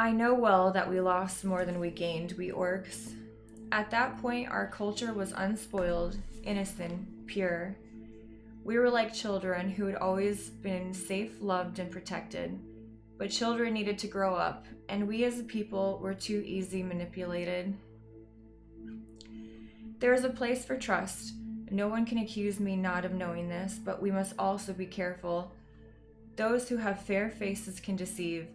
I know well that we lost more than we gained, we orcs. At that point, our culture was unspoiled, innocent, pure. We were like children who had always been safe, loved, and protected. But children needed to grow up, and we as a people were too easy manipulated. There is a place for trust. No one can accuse me not of knowing this, but we must also be careful. Those who have fair faces can deceive,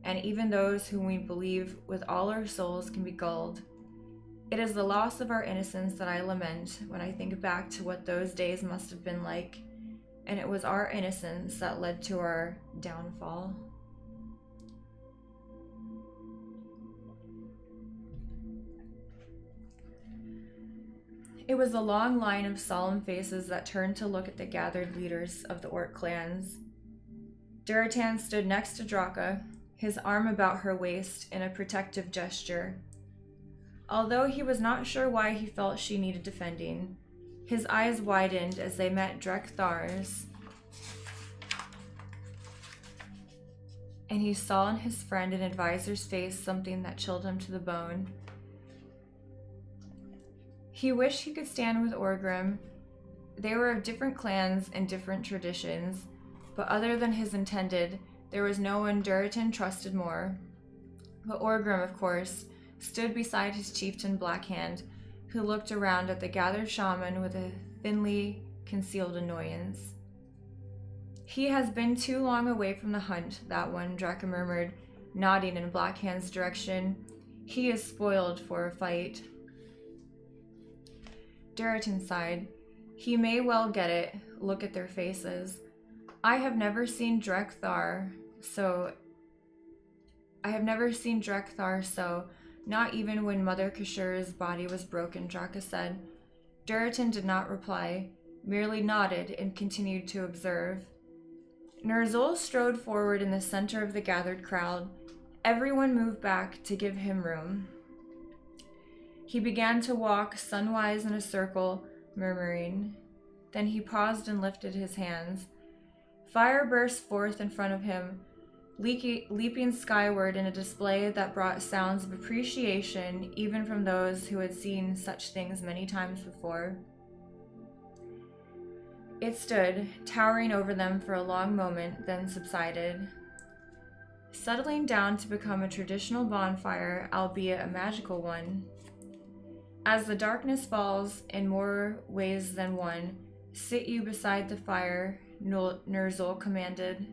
and even those whom we believe with all our souls can be gulled. It is the loss of our innocence that I lament when I think back to what those days must have been like, and it was our innocence that led to our downfall. It was a long line of solemn faces that turned to look at the gathered leaders of the orc clans. Duratan stood next to Draka, his arm about her waist in a protective gesture. Although he was not sure why he felt she needed defending, his eyes widened as they met Drek'Thar's, and he saw in his friend and advisor's face something that chilled him to the bone. He wished he could stand with Orgrim. They were of different clans and different traditions, but other than his intended, there was no one Duratan trusted more. But Orgrim, of course, stood beside his chieftain Blackhand, who looked around at the gathered shaman with a thinly concealed annoyance. He has been too long away from the hunt, that one, Draka murmured, nodding in Blackhand's direction. He is spoiled for a fight. Duratan sighed. He may well get it. Look at their faces. I have never seen Drek'Thar so, not even when Mother Kashur's body was broken, Draka said. Duratan did not reply, merely nodded and continued to observe. Ner'zhul strode forward in the center of the gathered crowd. Everyone moved back to give him room. He began to walk sunwise in a circle, murmuring. Then he paused and lifted his hands. Fire burst forth in front of him, leaping skyward in a display that brought sounds of appreciation even from those who had seen such things many times before. It stood, towering over them for a long moment, then subsided, settling down to become a traditional bonfire, albeit a magical one. As the darkness falls in more ways than one, sit you beside the fire, Ner'zhul commanded.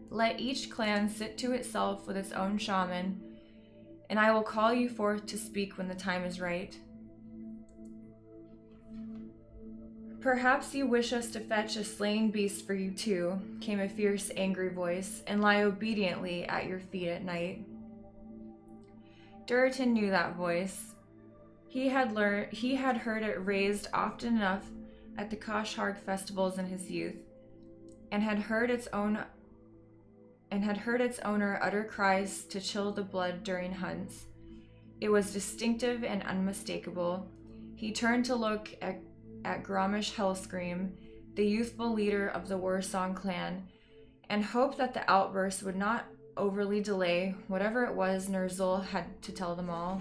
Let each clan sit to itself with its own shaman, and I will call you forth to speak when the time is right. Perhaps you wish us to fetch a slain beast for you too, came a fierce, angry voice, and lie obediently at your feet at night. Duratan knew that voice. He had heard it raised often enough at the Kosh'harg festivals in his youth, and had heard its owner utter cries to chill the blood during hunts. It was distinctive and unmistakable. He turned to look at Gromish Hellscream, the youthful leader of the Warsong clan, and hoped that the outburst would not overly delay whatever it was Ner'zhul had to tell them all.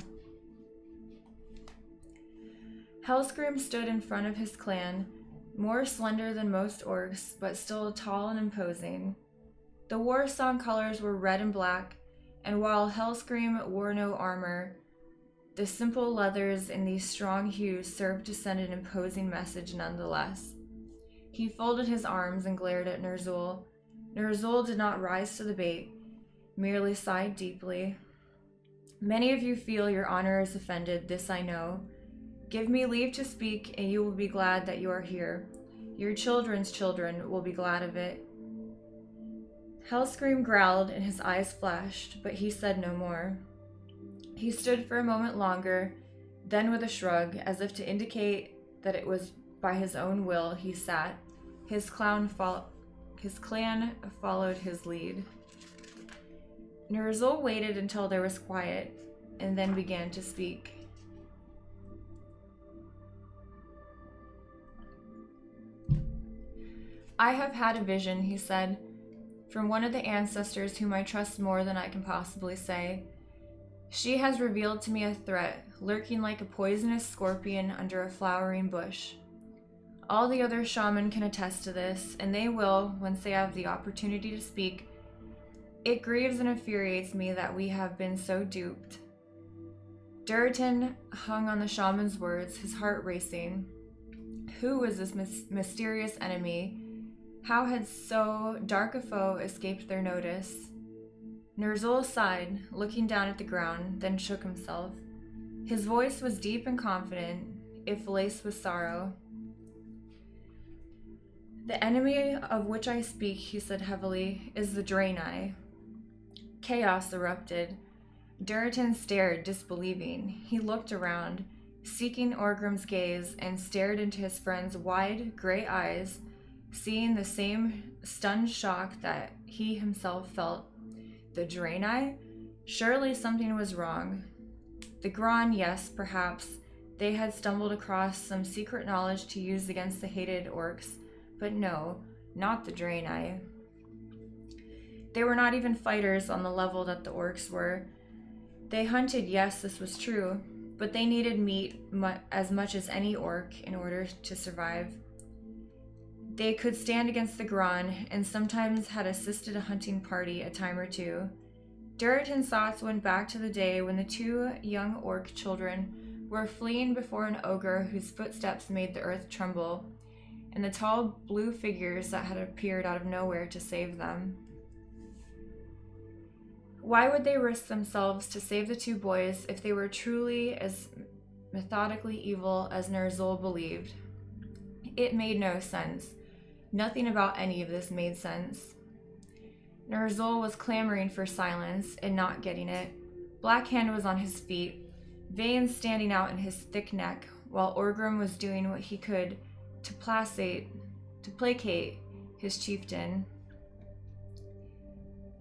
Hellscream stood in front of his clan, more slender than most orcs, but still tall and imposing. The Warsong colors were red and black, and while Hellscream wore no armor, the simple leathers in these strong hues served to send an imposing message nonetheless. He folded his arms and glared at Ner'zhul. Ner'zhul did not rise to the bait, merely sighed deeply. Many of you feel your honor is offended, this I know. Give me leave to speak, and you will be glad that you are here. Your children's children will be glad of it. Hellscream growled and his eyes flashed, but he said no more. He stood for a moment longer, then with a shrug, as if to indicate that it was by his own will he sat. His clan followed his lead. Ner'zhul waited until there was quiet, and then began to speak. I have had a vision, he said. from one of the ancestors whom I trust more than I can possibly say. She has revealed to me a threat, lurking like a poisonous scorpion under a flowering bush. All the other shaman can attest to this, and they will, once they have the opportunity to speak. It grieves and infuriates me that we have been so duped. Durton hung on the shaman's words, his heart racing. Who was this mysterious enemy? How had so dark a foe escaped their notice? Ner'zhul sighed, looking down at the ground, then shook himself. His voice was deep and confident, if laced with sorrow. The enemy of which I speak, he said heavily, is the Draenei. Chaos erupted. Durton stared, disbelieving. He looked around, seeking Orgrim's gaze, and stared into his friend's wide, gray eyes, seeing the same stunned shock that he himself felt. The Draenei? Surely something was wrong. The Graan, yes, perhaps. They had stumbled across some secret knowledge to use against the hated orcs, but no, not the Draenei. They were not even fighters on the level that the orcs were. They hunted, yes, this was true, but they needed meat as much as any orc in order to survive. They could stand against the Graan, and sometimes had assisted a hunting party a time or two. Durton's thoughts went back to the day when the two young orc children were fleeing before an ogre whose footsteps made the earth tremble, and the tall blue figures that had appeared out of nowhere to save them. Why would they risk themselves to save the two boys if they were truly as methodically evil as Ner'zhul believed? It made no sense. Nothing about any of this made sense. Ner'zhul was clamoring for silence and not getting it. Blackhand was on his feet, veins standing out in his thick neck, while Orgrim was doing what he could to placate his chieftain.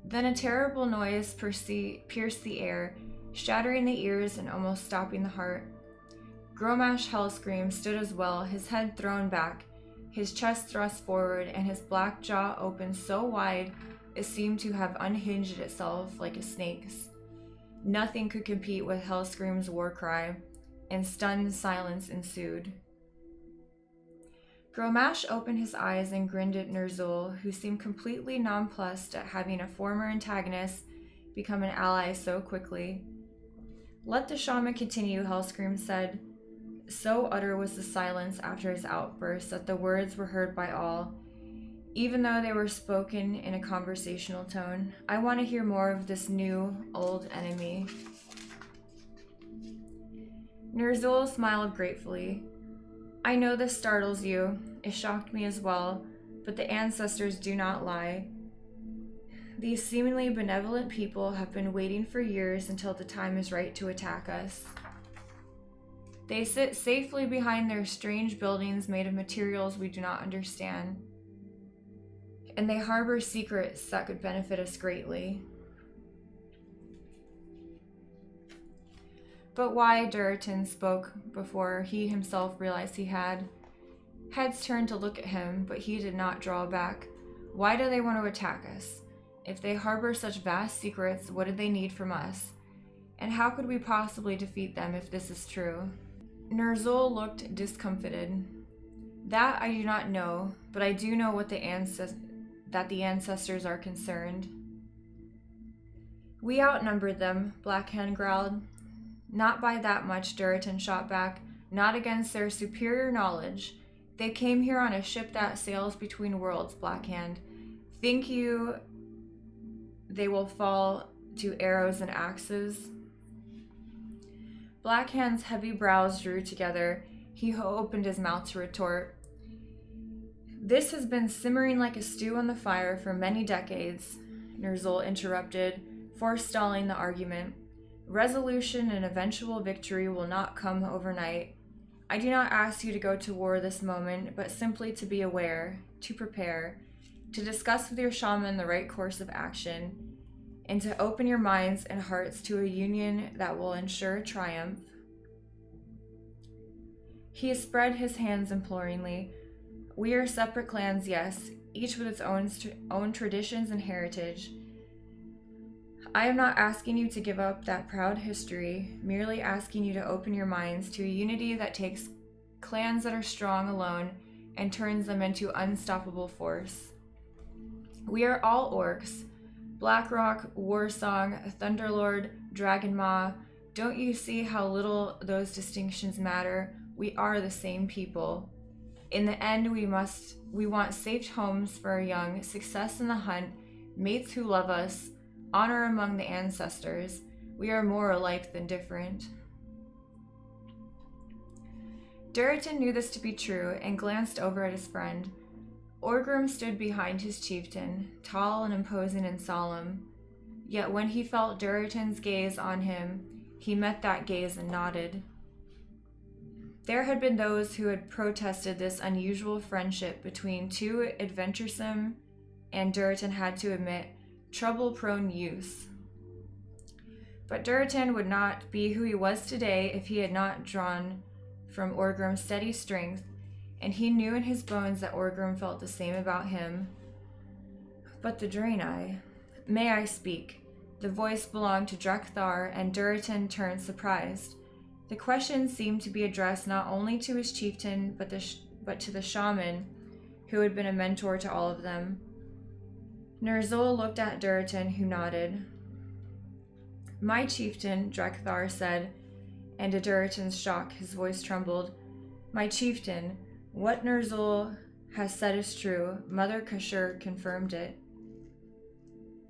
Then a terrible noise pierced the air, shattering the ears and almost stopping the heart. Gromash Hellscream stood as well, his head thrown back, his chest thrust forward, and his black jaw opened so wide it seemed to have unhinged itself like a snake's. Nothing could compete with Hellscream's war cry, and stunned silence ensued. Gromash opened his eyes and grinned at Ner'zhul, who seemed completely nonplussed at having a former antagonist become an ally so quickly. Let the shaman continue, Hellscream said. So utter was the silence after his outburst that the words were heard by all, even though they were spoken in a conversational tone. I want to hear more of this new, old enemy. Ner'zhul smiled gratefully. I know this startles you. It shocked me as well, but the ancestors do not lie. These seemingly benevolent people have been waiting for years until the time is right to attack us. They sit safely behind their strange buildings made of materials we do not understand, and they harbor secrets that could benefit us greatly. But why? Durton spoke before he himself realized he had. Heads turned to look at him, but he did not draw back. Why do they want to attack us? If they harbor such vast secrets, what did they need from us? And how could we possibly defeat them if this is true? Ner'zhul looked discomfited. That I do not know, but I do know what that the ancestors are concerned. We outnumbered them, Blackhand growled. Not by that much, Durton shot back. Not against their superior knowledge. They came here on a ship that sails between worlds, Blackhand. Think you they will fall to arrows and axes? Blackhand's heavy brows drew together. He opened his mouth to retort. This has been simmering like a stew on the fire for many decades, Ner'zhul interrupted, forestalling the argument. Resolution and eventual victory will not come overnight. I do not ask you to go to war this moment, but simply to be aware, to prepare, to discuss with your shaman the right course of action, and to open your minds and hearts to a union that will ensure triumph. He spread his hands imploringly. We are separate clans, yes, each with its own traditions and heritage. I am not asking you to give up that proud history, merely asking you to open your minds to a unity that takes clans that are strong alone and turns them into unstoppable force. We are all orcs. Blackrock, Warsong, Thunderlord, Dragonmaw. Don't you see how little those distinctions matter? We are the same people. In the end, we want safe homes for our young, success in the hunt, mates who love us, honor among the ancestors. We are more alike than different. Duritan knew this to be true and glanced over at his friend. Orgrim stood behind his chieftain, tall and imposing and solemn. Yet when he felt Duritan's gaze on him, he met that gaze and nodded. There had been those who had protested this unusual friendship between two adventuresome and, Duritan had to admit, trouble-prone youths. But Duritan would not be who he was today if he had not drawn from Orgrim's steady strength, and he knew in his bones that Orgrim felt the same about him. But the Draenei, may I speak? The voice belonged to Drekthar, and Duritan turned surprised. The question seemed to be addressed not only to his chieftain, but to the shaman, who had been a mentor to all of them. Ner'zhul looked at Duritan, who nodded. My chieftain, Drekthar said, and to Duritan's shock, his voice trembled. My chieftain, what Ner'zhul has said is true. Mother Kashur confirmed it.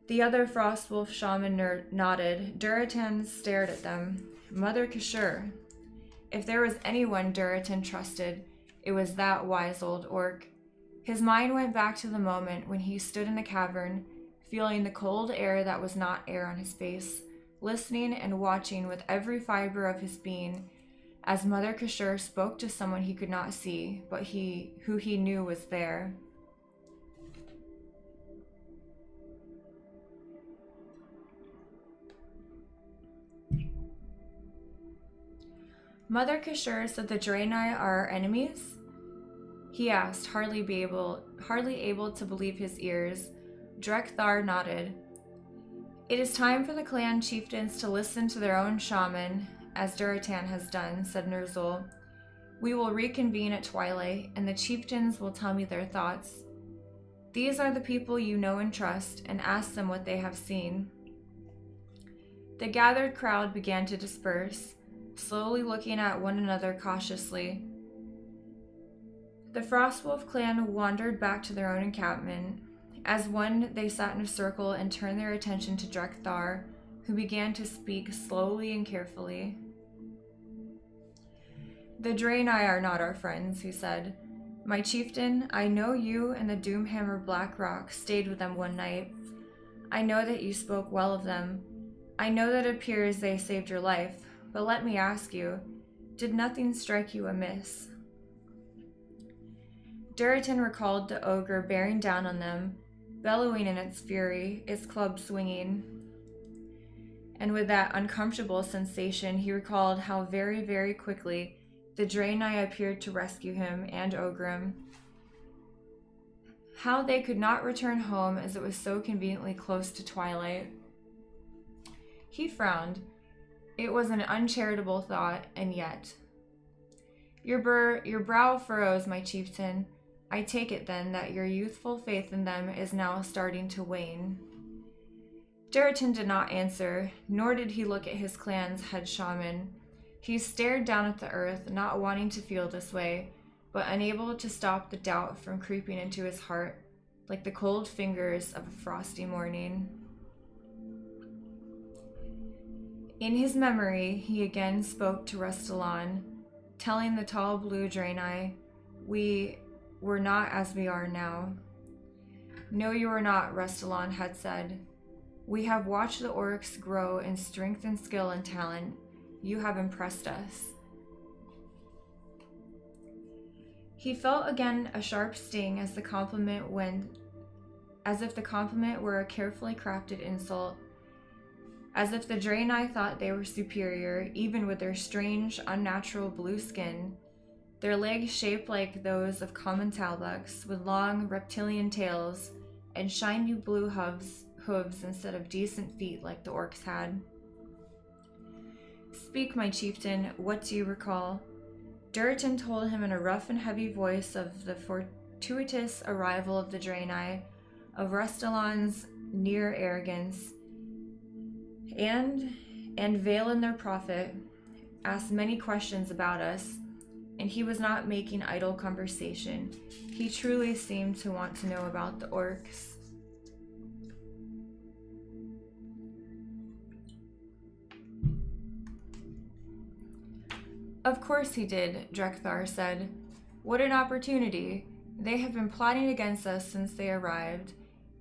The other Frostwolf shaman nodded. Duritan stared at them. Mother Kashur. If there was anyone Duritan trusted, it was that wise old orc. His mind went back to the moment when he stood in the cavern, feeling the cold air that was not air on his face, listening and watching with every fiber of his being as Mother Kashur spoke to someone he could not see, but who he knew was there. Mother Kashur said the Draenei are our enemies? He asked, hardly able to believe his ears. Drekthar nodded. It is time for the clan chieftains to listen to their own shaman, as Duritan has done, said Ner'zhul. We will reconvene at twilight, and the chieftains will tell me their thoughts. These are the people you know and trust, and ask them what they have seen. The gathered crowd began to disperse, slowly looking at one another cautiously. The Frostwolf clan wandered back to their own encampment. As one, they sat in a circle and turned their attention to Drekthar, who began to speak slowly and carefully. The Draenei are not our friends, he said. My chieftain, I know you and the Doomhammer Blackrock stayed with them one night. I know that you spoke well of them. I know that it appears they saved your life, but let me ask you, did nothing strike you amiss? Duritan recalled the ogre bearing down on them, bellowing in its fury, its club swinging. And with that uncomfortable sensation, he recalled how very, very quickly the Draenei appeared to rescue him and Ogrim. How they could not return home as it was so conveniently close to twilight. He frowned. It was an uncharitable thought, and yet. Your brow furrows, my chieftain. I take it then that your youthful faith in them is now starting to wane. Duritan did not answer, nor did he look at his clan's head shaman. He stared down at the earth, not wanting to feel this way, but unable to stop the doubt from creeping into his heart, like the cold fingers of a frosty morning. In his memory, he again spoke to Restalan, telling the tall blue Draenei, we were not as we are now. No, you are not, Restalan had said. We have watched the orcs grow in strength and skill and talent. You have impressed us. He felt again a sharp sting as if the compliment were a carefully crafted insult, as if the Draenei thought they were superior, even with their strange, unnatural blue skin. their legs shaped like those of common talbuks, with long reptilian tails and shiny blue hooves instead of decent feet like the orcs had. "Speak, my chieftain, what do you recall?" Duritan told him in a rough and heavy voice of the fortuitous arrival of the Draenei, of Restalon's near arrogance, and Valen their prophet asked many questions about us, and he was not making idle conversation. He truly seemed to want to know about the orcs. "Of course he did," Drekthar said. "What an opportunity. They have been plotting against us since they arrived.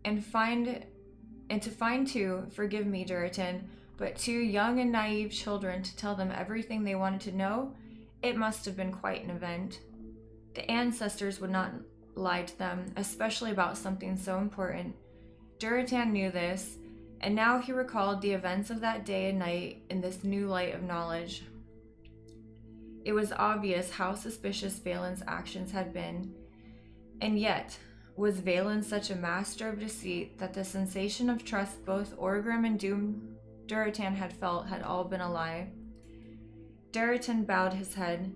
And to find two, forgive me, Duritan, but two young and naive children to tell them everything they wanted to know, it must have been quite an event. The ancestors would not lie to them, especially about something so important. Duritan knew this, and now he recalled the events of that day and night in this new light of knowledge. It was obvious how suspicious Valen's actions had been, and yet, was Valen such a master of deceit that the sensation of trust both Orgrim and Duritan had felt had all been a lie? Duritan bowed his head.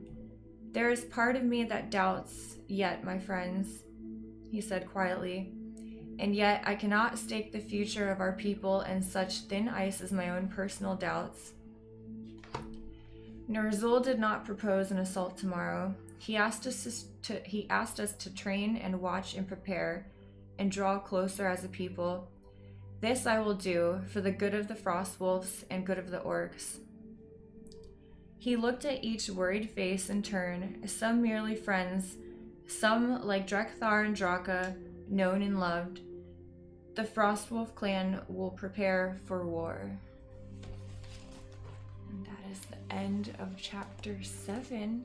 "There is part of me that doubts yet, my friends," he said quietly, "and yet I cannot stake the future of our people in such thin ice as my own personal doubts." Ner'zhul did not propose an assault tomorrow. He asked us to train and watch and prepare and draw closer as a people. This I will do for the good of the Frostwolves and good of the orcs. He looked at each worried face in turn, some merely friends, some like Drekthar and Draka, known and loved. The Frostwolf clan will prepare for war. And that is the end of chapter 7.